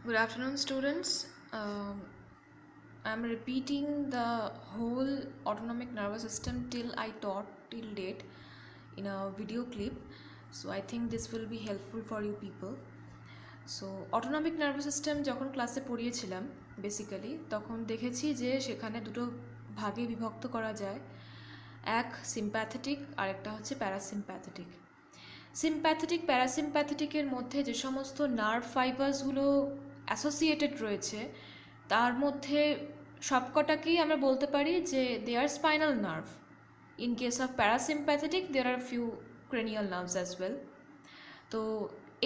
Good afternoon, students. I'm repeating the whole autonomic nervous system till I taught till date in a video clip. So I think this will be helpful for you people. So autonomic nervous system যখন ক্লাসে পড়িয়েছিলাম basically তখন দেখেছি যে সেখানে দুটো ভাগে বিভক্ত করা যায়, এক সিম্প্যাথেটিক আর একটা হচ্ছে প্যারাসিম্প্যাথেটিক। সিম্প্যাথেটিক প্যারাসিম্প্যাথেটিকের মধ্যে যে সমস্ত নার্ভ ফাইবার্সগুলো অ্যাসোসিয়েটেড রয়েছে তার মধ্যে সবকটাকেই আমরা বলতে পারি যে they are spinal nerve. In case of parasympathetic there are few cranial nerves as well. তো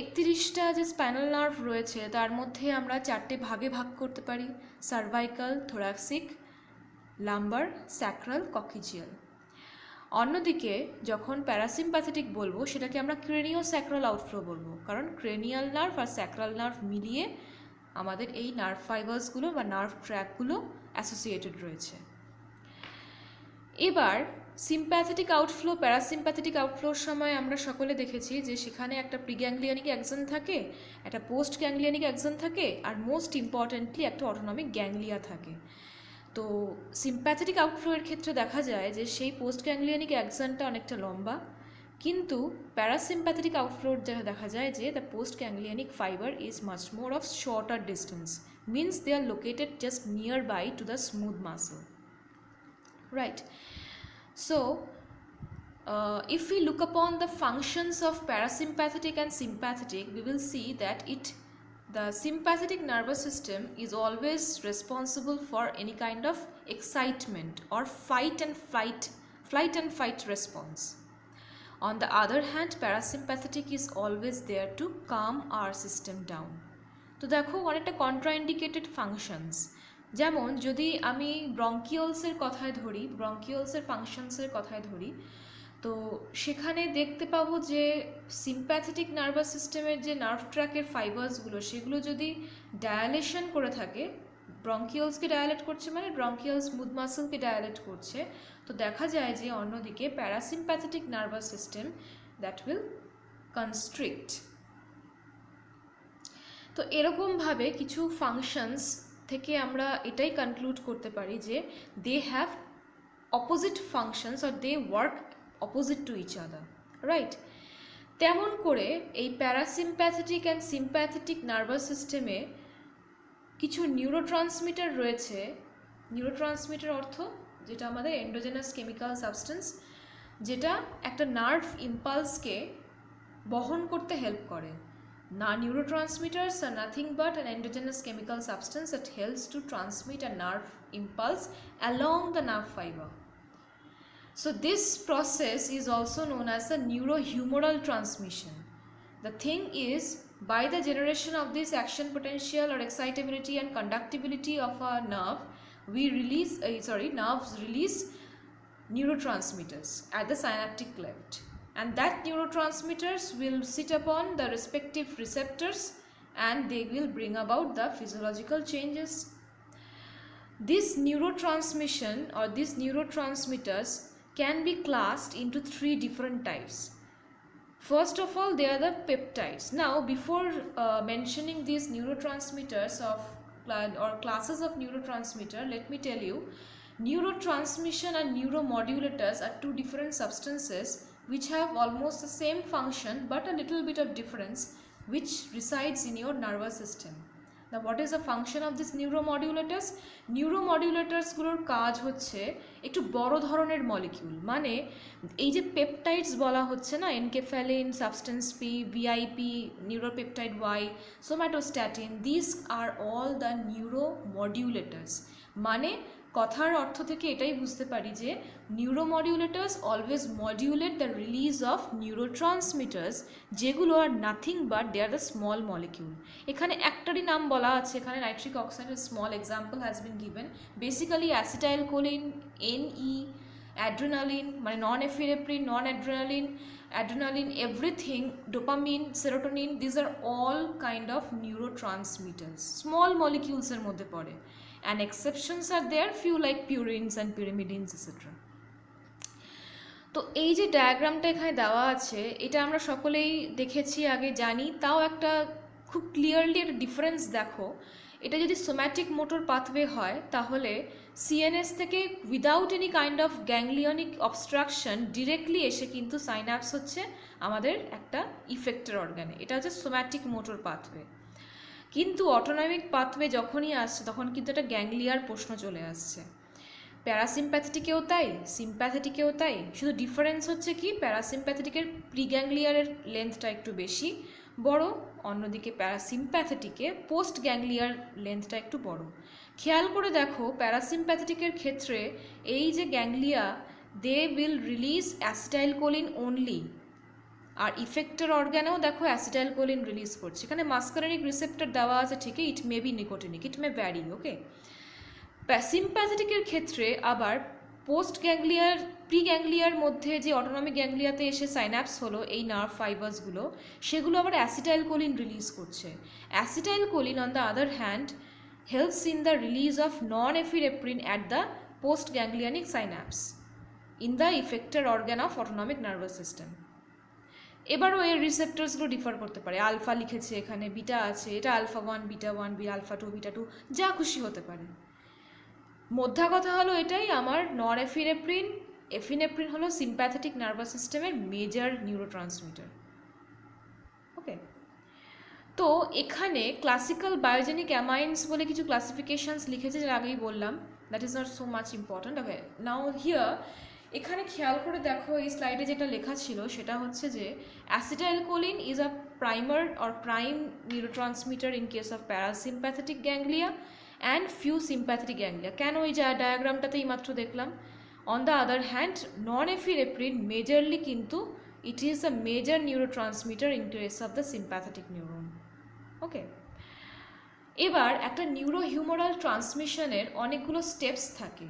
31টা যে স্পাইনাল নার্ভ রয়েছে তার মধ্যে আমরা 4টে ভাগে ভাগ করতে পারি: সার্ভাইকাল, থোরাক্সিক, লাম্বার, স্যাক্রাল, ককিজিয়াল। অন্যদিকে যখন প্যারাসিম্প্যাথেটিক বলবো সেটাকে আমরা ক্রেনিও স্যাক্রাল আউটফ্লো বলবো, কারণ ক্রেনিয়াল নার্ভ আর স্যাক্রাল নার্ভ মিলিয়ে আমাদের এই নার্ভ ফাইবার্সগুলো বা নার্ভ ট্র্যাকগুলো অ্যাসোসিয়েটেড রয়েছে। এবার সিম্প্যাথেটিক আউটফ্লো প্যারাসিম্প্যাথেটিক আউটফ্লোর সময় আমরা সকলে দেখেছি যে সেখানে একটা প্রিগ্যাংলিয়ানিক অ্যাক্সন থাকে, একটা পোস্ট গ্যাংলিয়ানিক অ্যাক্সন থাকে, আর মোস্ট ইম্পর্টেন্টলি একটা অটোনমিক গ্যাংলিয়া থাকে। তো সিম্প্যাথেটিক আউটফ্লোয়ের ক্ষেত্রে দেখা যায় যে সেই পোস্ট গ্যাংলিয়ানিক অ্যাক্সনটা অনেকটা লম্বা, কিন্তু প্যারাসিম্প্যাথেটিক আউটফ্লোর যেটা দেখা যায় যে the post ganglionic fibre is much more of shorter distance, means they are located just near by to the smooth muscle, right? So if we look upon the functions of parasympathetic and sympathetic, we will see that the sympathetic nervous system is always responsible for any kind of excitement or flight and fight response. On the other hand, parasympathetic is always there to calm our system down. তো দেখো অনেকটা contraindicated functions, যেমন যদি আমি ব্রঙ্কিওলসের ফাংশনসের কথায় ধরি, তো সেখানে দেখতে পাবো যে সিম্প্যাথেটিক নার্ভাস সিস্টেমের যে নার্ভ ট্র্যাকের ফাইবার্সগুলো সেগুলো যদি ডায়ালেশন করে থাকে, ব্রঙ্কিওলসকে ডায়ালেট করছে মানে ব্রঙ্কিয়াল স্মুথ মাসলকে ডায়ালেট করছে, তো দেখা যায় যে অন্যদিকে parasympathetic nervous system that will constrict. তো এরকমভাবে কিছু ফাংশনস থেকে আমরা এটাই কনক্লুড করতে পারি যে দে হ্যাভ অপোজিট ফাংশনস আর they work opposite to each other, right? তেমন করে এই প্যারাসিম্প্যাথেটিক অ্যান্ড সিম্প্যাথেটিক নার্ভাস সিস্টেমে কিছু নিউরোট্রান্সমিটার রয়েছে। নিউরোট্রান্সমিটার অর্থ যেটা আমাদের এন্ডোজেনাস কেমিক্যাল সাবস্টেন্স, যেটা একটা নার্ভ ইম্পালসকে বহন করতে হেল্প করে। Neurotransmitters are nothing but an endogenous chemical substance that helps to transmit a nerve impulse along the nerve fiber. So this process is also known as the neurohumoral transmission. The thing is, by the generation of this action potential or excitability and conductibility of a nerve, nerves release neurotransmitters at the synaptic cleft, and that neurotransmitters will sit upon the respective receptors and they will bring about the physiological changes. This neurotransmission or these neurotransmitters can be classed into 3 different types. First of all, they are the peptides. Now before mentioning these neurotransmitters or classes of neurotransmitter, let me tell you, neurotransmission and neuromodulators are 2 different substances which have almost the same function but a little bit of difference, which resides in your nervous system. Now what is the function of this neuromodulators? Neuromodulators গুলোর কাজ হচ্ছে একটু বড় ধরনের molecule, মানে এই যে peptides বলা হচ্ছে না, enkephalin, substance P, VIP, neuropeptide Y, somatostatin, this are all the neuromodulators. মানে কথার অর্থ থেকে এটাই বুঝতে পারি যে neuromodulators always modulate the release of neurotransmitters, যেগুলো are nothing but they are the small molecule. এখানে একটারই নাম বলা আছে, এখানে নাইট্রিক অক্সাইডের small example has been given. Basically acetylcholine, NE, adrenaline মানে norepinephrine, noradrenaline, everything, dopamine, serotonin, these are all kind of নিউরোট্রান্সমিটার্স, small মলিকিউলসের মধ্যে পড়ে। And exceptions are there, few like purines and pyrimidines etc. তো এই যে ডায়াগ্রামটা এখানে দেওয়া আছে এটা আমরা সকলেই দেখেছি, আগে জানি, তাও একটা খুব ক্লিয়ারলি একটা ডিফারেন্স দেখো। এটা যদি সোম্যাটিক মোটর পাথওয়ে হয় তাহলে সিএনএস থেকে without any kind of ganglionic obstruction directly এসে কিন্তু সাইন্যাপস হচ্ছে আমাদের একটা ইফেক্টর অর্গানে, এটা হচ্ছে সোম্যাটিক মোটর পাথওয়ে। কিন্তু অটোনমিক পাথওয়ে যখনই আসছে তখন কিন্তু একটা গ্যাংলিয়ার প্রশ্ন চলে আসছে। প্যারাসিম্প্যাথেটিকেও তাই, সিম্প্যাথেটিকেও তাই, শুধু ডিফারেন্স হচ্ছে কি প্যারাসিম্প্যাথেটিকের প্রিগ্যাংলিয়ারের লেন্থটা একটু বেশি বড়, অন্যদিকে প্যারাসিম্প্যাথেটিকে পোস্ট গ্যাংলিয়ার লেন্থটা একটু বড়। খেয়াল করে দেখো প্যারাসিম্প্যাথেটিকের ক্ষেত্রে এই যে ganglia they will release acetylcholine only, আর ইফেক্টর অর্গানেও দেখো অ্যাসিটাইলকোলিন রিলিজ করছে। এখানে মাস্কারেনিক রিসেপ্টর দেওয়া আছে ঠিকই, it may be nicotinic, it may vary, okay. সিম্প্যাথেটিকের ক্ষেত্রে আবার পোস্ট গ্যাংলিয়ার প্রি গ্যাংলিয়ার মধ্যে যে অটোনমিক গ্যাংলিয়াতে এসে সাইন্যাপস হলো এই নার্ভ ফাইবার্সগুলো, সেগুলো আবার অ্যাসিটাইলকোলিন রিলিজ করছে। Acetylcholine on the other hand helps in the release of norepinephrine at the post ganglionic synapse in the effector organ of autonomic nervous system. এবারও এর রিসেপ্টরসগুলো ডিফার করতে পারে, আলফা লিখেছে এখানে, বিটা আছে, এটা আলফা 1 বিটা 1 আলফা 2 বিটা 2 যা খুশি হতে পারে। মোদ্দা কথা হলো এটাই, আমার নর এফিনেফ্রিন, এফিনেফ্রিন হলো সিম্প্যাথেটিক নার্ভাস সিস্টেমের মেজর নিউরোট্রান্সমিটার, ওকে। তো এখানে ক্লাসিক্যাল বায়োজেনিক অ্যামাইন্স বলে কিছু ক্লাসিফিকেশনস লিখেছে, যেটা আগেই বললাম, that is not so much important, okay. Now here এখানে খেয়াল করে দেখো এই স্লাইডে যেটা লেখা ছিল সেটা হচ্ছে যে acetylcholine is a primer or prime neurotransmitter in case of parasympathetic ganglia and few sympathetic ganglia. কেন এই ডায়াগ্রামটাতেই মাত্র দেখলাম। On the other hand norepinephrine majorly কিন্তু it is a major neurotransmitter in case of the sympathetic neuron, okay. এবার একটা নিউরোহিউমারাল ট্রান্সমিশনের অনেকগুলো steps থাকে,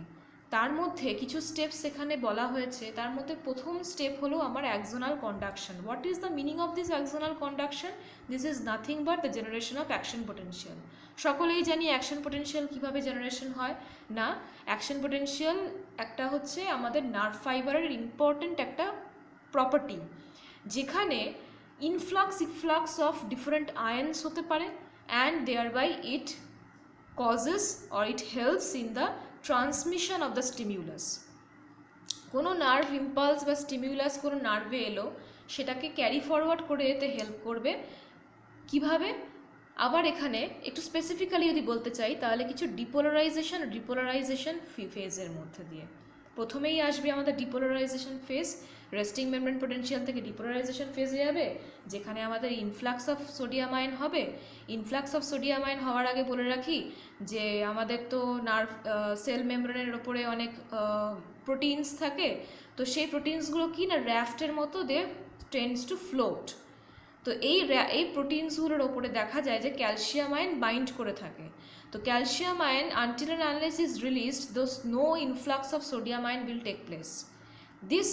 তার মধ্যে কিছু স্টেপস এখানে বলা হয়েছে। তার মধ্যে প্রথম স্টেপ হলো আমার axonal conduction. What is the meaning of this axonal conduction? This is nothing but the generation of action potential. সকলেই জানি অ্যাকশন পোটেনশিয়াল কীভাবে জেনারেশন হয় না, অ্যাকশন পোটেনশিয়াল একটা হচ্ছে আমাদের নার্ভ ফাইবারের ইম্পর্ট্যান্ট একটা প্রপার্টি, যেখানে influx efflux of different ions হতে পারে, and thereby it causes or it helps in the transmission of the stimulus. কোনো নার্ভ ইম্পালস বা স্টিমিউলাস কোনো নার্ভে এলো, সেটাকে ক্যারি ফরওয়ার্ড করে এতে হেল্প করবে কিভাবে। আবার এখানে একটু স্পেসিফিক্যালি যদি বলতে চাই তাহলে কিছু ডিপোলারাইজেশন রিপোলারাইজেশন ফেজের মধ্যে দিয়ে। প্রথমেই আসবে আমাদের depolarisation phase, resting membrane potential থেকে ডিপোলারাইজেশন ফেজে যাবে, যেখানে আমাদের ইনফ্লাক্স অফ সোডিয়াম আয়ন হবে। ইনফ্লাক্স অফ সোডিয়াম আয়ন হওয়ার আগে বলে রাখি যে আমাদের তো নার্ভ সেল মেমব্রেনের ওপরে অনেক প্রোটিনস থাকে, তো সেই প্রোটিনসগুলো কি না র্যাফটের মতো দে টেন্ডস টু ফ্লোট। তো এই প্রোটিনসগুলোর ওপরে দেখা যায় যে ক্যালসিয়াম আয়ন বাইন্ড করে থাকে। তো calcium ion until and unless is released those no influx of sodium ion will take place. This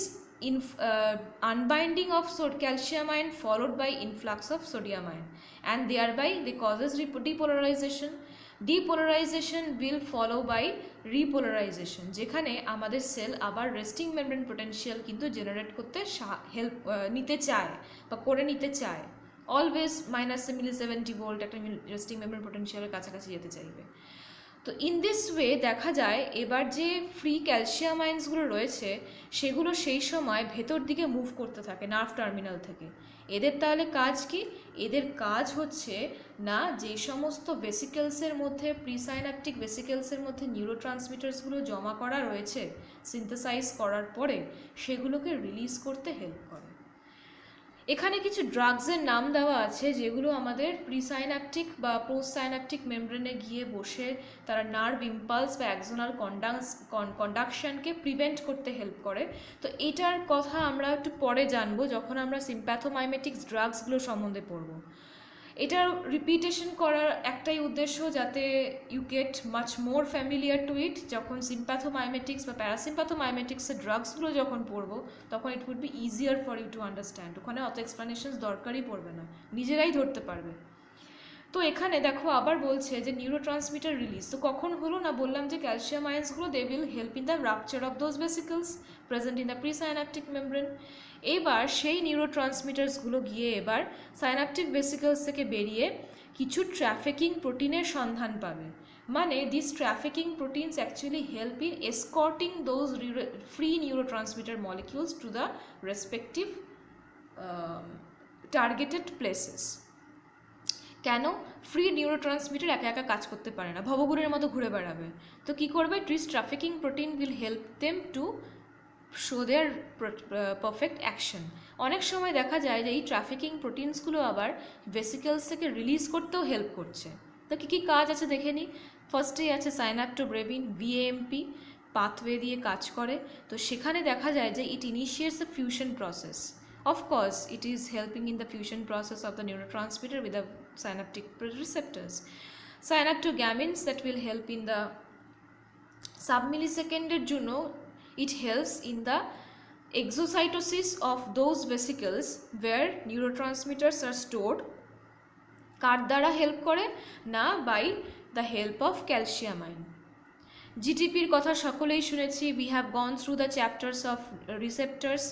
unbinding of calcium ion followed by influx of sodium ion, and thereby they causes depolarization. Depolarization will follow by repolarization, যেখানে আমাদের sell আবার resting membrane potential কিন্তু generate করতে help নিতে চায় বা করে নিতে চায়। অলওয়েজ -70 ভোল্ট একটা রেস্টিং মেমব্রেন পোটেনশিয়ালের কাছাকাছি যেতে চাইবে। তো ইন দিস ওয়ে দেখা যায় এবার যে ফ্রি ক্যালসিয়াম আয়ন্সগুলো রয়েছে সেগুলো সেই সময় ভেতর দিকে মুভ করতে থাকে নার্ভ টার্মিনাল থেকে। এদের তাহলে কাজ কি? এদের কাজ হচ্ছে না যে সমস্ত ভেসিকেলসের মধ্যে প্রিসাইন্যাপটিক ভেসিকেলসের মধ্যে নিউরোট্রান্সমিটার্সগুলো জমা করা রয়েছে সিনথেসাইজ করার পরে সেগুলোকে রিলিজ করতে হেল্প করে। এখানে কিছু ড্রাগসের নাম দেওয়া আছে যেগুলো আমাদের প্রিসাইন্যাপটিক বা পোস্ট সাইন্যাপটিক মেমব্রেনে গিয়ে বসে তারা নার্ভ ইম্পালস বা অ্যাক্সোনাল কন্ডাকশনকে প্রিভেন্ট করতে হেল্প করে। তো এটার কথা আমরা একটু পরে জানবো যখন আমরা সিম্প্যাথোমাইমেটিক্স ড্রাগসগুলো সম্বন্ধে পড়ব। এটার রিপিটেশন করার একটাই উদ্দেশ্য যাতে you get much more familiar to it. যখন সিম্প্যাথোমাইমেটিক্স বা প্যারাসিম্প্যাথোমাইমেটিক্সের ড্রাগসগুলো যখন পড়বো তখন it would be easier for you to understand. ওখানে অত এক্সপ্লেনেশনস দরকারই পড়বে না, নিজেরাই ধরতে পারবে। তো এখানে দেখো আবার বলছে যে নিউরোট্রান্সমিটার রিলিজ তো কখন হলো না, বললাম যে ক্যালসিয়াম আয়ন্সগুলো they will help in the rupture of those vesicles present in the presynaptic membrane. এবার সেই নিউরোট্রান্সমিটার্সগুলো গিয়ে এবার সাইন্যাপটিক ভেসিকলস থেকে বেরিয়ে কিছু ট্রাফিকিং প্রোটিনের সন্ধান পাবে। মানে this trafficking proteins actually help in escorting those free neurotransmitter molecules to the respective targeted places. কেন? ফ্রি নিউরোট্রান্সমিটার একা একা কাজ করতে পারে না, ভবঘুরের মতো ঘুরে বেড়াবে। তো কী করবে? This trafficking protein will help them to show there perfect action. অনেক সময় দেখা যায় যে এই ট্রাফিকিং প্রোটিনসগুলো আবার ভেসিকেলস থেকে রিলিজ করতেও হেল্প করছে। তো কী কী কাজ আছে দেখে নিই। ফার্স্টেই আছে সাইন্যাপ্টোব্রেভিন, ভিএএমপি পাথওয়ে দিয়ে কাজ করে। তো সেখানে দেখা যায় যে it initiates the fusion process. Of course, it is helping in the fusion process of the neurotransmitter with the synaptic receptors. Synaptogamins that will help in the sub-millisecond জন্য it helps in the exocytosis of those vesicles where neurotransmitters are stored. কার দ্বারা help করে? না, by the help of calciamine. জিটিপির কথা সকলেই শুনেছি। we have gone through the chapters of receptors.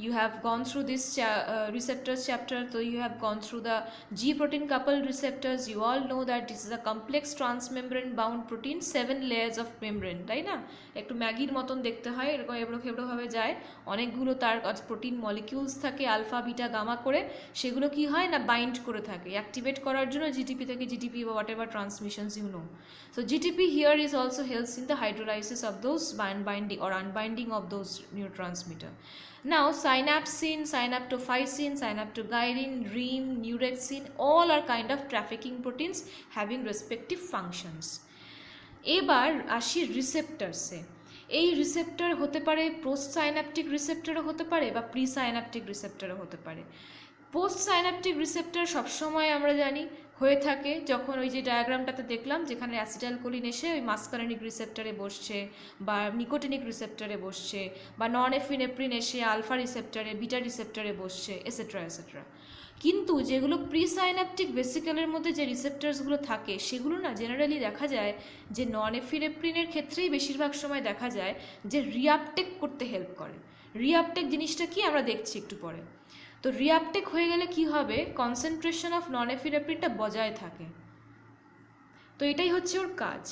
You have gone through this receptors chapter, so you have gone through the G protein coupled receptors. You all know that this is a complex transmembrane bound protein, 7 layers of membrane, তাই না? একটু ম্যাগির মতন দেখতে হয়, এরকম এবড়ো খেবড়োভাবে যায়, অনেকগুলো তার প্রোটিন মলিকিউলস থাকে আলফা বিটা গামা করে, সেগুলো কি হয় না বাইন্ড করে থাকে অ্যাক্টিভেট করার জন্য জিটিপি থেকে জিটিপি বা whatever transmissions you know. So GTP here is also helps in the hydrolysis of those binding or unbinding of those neurotransmitter. Now synapsin, synaptophysin, synaptogyrine, REM, neurexin, all are kind of trafficking proteins having respective functions. এবার আসি রিসেপ্টরসে। এই receptor হতে পারে post synaptic রিসেপ্টরও হতে পারে বা pre synaptic রিসেপ্টরও হতে পারে। পোস্ট সাইন্যাপটিক রিসেপ্টর সবসময় আমরা জানি হয়ে থাকে যখন ওই যে ডায়াগ্রামটাতে দেখলাম যেখানে অ্যাসিটাইলকোলিন এসে ওই মাস্কারেনিক রিসেপ্টরে বসছে বা নিকোটিনিক রিসেপ্টরে বসছে বা নন এফিনেফ্রিন এসে আলফা রিসেপ্টরে বিটা রিসেপ্টরে বসছে এসেট্রা এসেট্রা। কিন্তু যেগুলো প্রি সাইন্যাপটিক ভেসিকেলের মধ্যে যে রিসেপ্টরসগুলো থাকে সেগুলো না জেনারেলি দেখা যায় যে নন এফিনেফ্রিনের ক্ষেত্রেই বেশিরভাগ সময় দেখা যায় যে রিআপটেক করতে হেল্প করে। রিআপটেক জিনিসটা কি আমরা দেখছি একটু পরে। তো রিআপটেক হয়ে গেলে কি হবে? কনসেন্ট্রেশন অফ নন এফিনেফ্রিনটা বজায় থাকে। তো এটাই হচ্ছে ওর কাজ।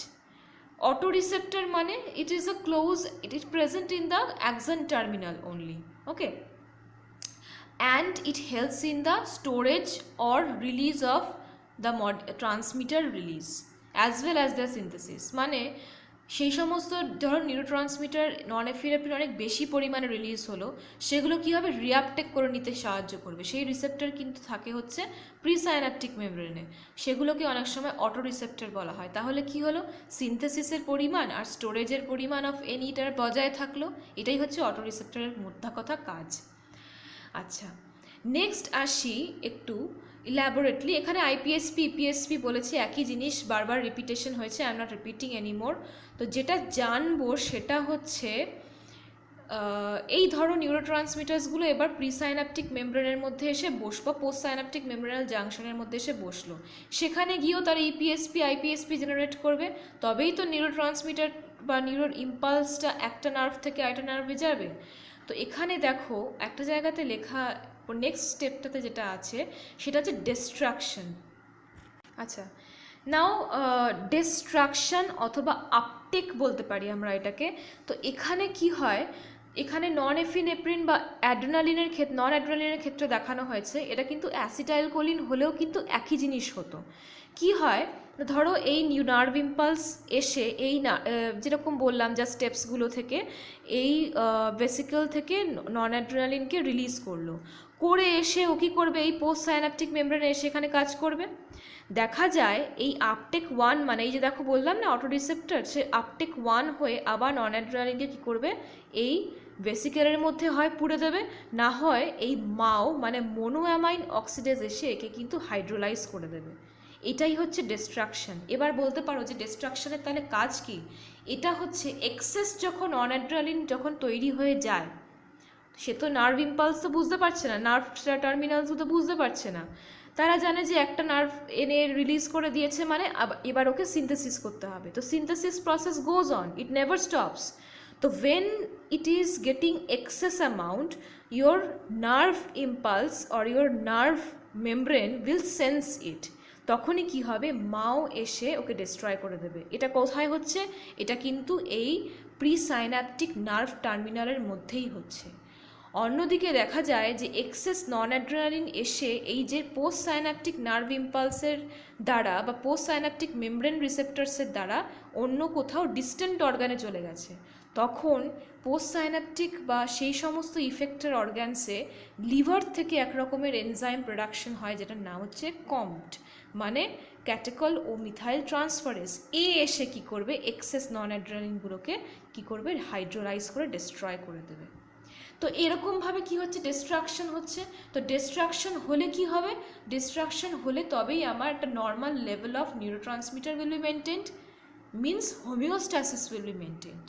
অটো রিসেপ্টর মানে it is it is present in the Axon terminal only, okay, and it helps in the storage or release of the transmitter release as well as the synthesis. মানে সেই সমস্ত ধরো নিউরোট্রান্সমিটার নন এফিনেফ্রিন অনেক বেশি পরিমাণে release হলো, সেগুলো কী হবে? রিআপটেক করে নিতে সাহায্য করবে। সেই রিসেপ্টর কিন্তু থাকে হচ্ছে প্রিসাইন্যাপটিক মেমব্রেনে, সেগুলোকে অনেক সময় অটো রিসেপ্টর বলা হয়। তাহলে কি হলো? সিনথেসিসের পরিমাণ আর স্টোরেজের পরিমাণ অফ এনিটার বজায় থাকলো। এটাই হচ্ছে অটো রিসেপ্টরের মোদ্দা কথা কাজ। আচ্ছা, নেক্সট আসি একটু ইলাবোরেটলি। এখানে আইপিএসপি ইপিএসপি বলেছি, একই জিনিস বারবার রিপিটেশন হয়েছে, I am not repeating anymore. তো যেটা জানবো সেটা হচ্ছে এই ধরো নিউরোট্রান্সমিটার্সগুলো এবার প্রিসাইন্যাপটিক মেমব্রেনের মধ্যে এসে বসবো, পোস্ট সাইন্যাপটিক মেমব্রেনাল জাংশনের মধ্যে এসে বসলো, সেখানে গিয়েও তারা ইপিএসপি আইপিএসপি জেনারেট করবে, তবেই তো নিউরোট্রান্সমিটার বা নিউরোর ইম্পালসটা একটা নার্ভ থেকে আরেকটা নার্ভে যাবে। তো এখানে দেখো একটা জায়গাতে লেখা নেক্সট স্টেপটাতে যেটা আছে সেটা হচ্ছে ডিস্ট্রাকশন। আচ্ছা, নাও ডিস্ট্রাকশন অথবা আপটেক বলতে পারি আমরা এটাকে। তো এখানে কি হয়? এখানে নন এফিনেফ্রিন বা অ্যাড্রেনালিনের নন অ্যাড্রেনালিনের ক্ষেত্রে দেখানো হয়েছে, এটা কিন্তু অ্যাসিটাইলকোলিন হলেও কিন্তু একই জিনিস হতো। কি হয়? ধরো এই নার্ভ ইম্পালস এসে এই যেরকম বললাম যা স্টেপসগুলো থেকে এই ভেসিকেল থেকে নন অ্যাড্রেনালিনকে রিলিজ করলো, করে এসে ও কী করবে? এই পোস্ট সাইন্যাপটিক মেমব্রেনে এসে এখানে কাজ করবে। দেখা যায় এই আপটেক 1 মানে এই যে দেখো বললাম না অটো রিসেপ্টর, সে আপটেক 1 হয়ে আবার নন অ্যাড্রেনালিনকে কী করবে? এই ভেসিকেলের মধ্যে হয় পুড়ে দেবে, না হয় এই মাও মানে মোনোঅ্যামাইন অক্সিডেজ এসে একে কিন্তু হাইড্রোলাইজ করে দেবে। এটাই হচ্ছে ডিস্ট্রাকশন। এবার বলতে পারো যে ডিস্ট্রাকশনের তাহলে কাজ কি? এটা হচ্ছে এক্সেস যখন নন অ্যাড্রেনালিন যখন তৈরি হয়ে যায়, সে তো নার্ভ ইম্পালস তো বুঝতে পারছে না, নার্ভ টার্মিনালস তো বুঝতে পারছে না, তারা জানে যে একটা নার্ভ এনে রিলিজ করে দিয়েছে মানে এবার ওকে সিনথেসিস করতে হবে। তো synthesis process goes on, it never stops. তো when it is getting excess amount, your nerve impulse or your nerve membrane will sense it. তখনই কি হবে, মাও এসে ওকে ডিস্ট্রয় করে দেবে। এটা কোথায় হচ্ছে? এটা কিন্তু এই প্রিসাইন্যাপটিক নার্ভ টার্মিনালের মধ্যেই হচ্ছে। অন্যদিকে দেখা যায় যে এক্সেস নন অ্যাড্রেনালিন এসে এই যে পোস্ট সাইন্যাপটিক নার্ভ ইম্পালসের দ্বারা বা পোস্ট সাইন্যাপটিক মেমব্রেন রিসেপ্টরসের দ্বারা অন্য কোথাও ডিস্টেন্ট অর্গানে চলে গেছে, তখন পোস্ট সাইন্যাপটিক বা সেই সমস্ত ইফেক্টের অর্গ্যানসে লিভার থেকে এক রকমের এনজাইম প্রোডাকশন হয়, যেটার নাম হচ্ছে কম্পড, মানে ক্যাটেকল ও মিথাইল ট্রান্সফারেজ। এসে কি করবে, এক্সেস নন অ্যাড্রেনালিনগুলোকে কি করবে, হাইড্রোলাইজ করে ডিস্ট্রয় করে দেবে। তো এরকমভাবে কি হচ্ছে, ডিস্ট্রাকশন হচ্ছে। তো ডিস্ট্রাকশন হলে কি হবে, ডিস্ট্রাকশন হলে তবেই আমার একটা normal level of neurotransmitter will be maintained, means homeostasis will be maintained.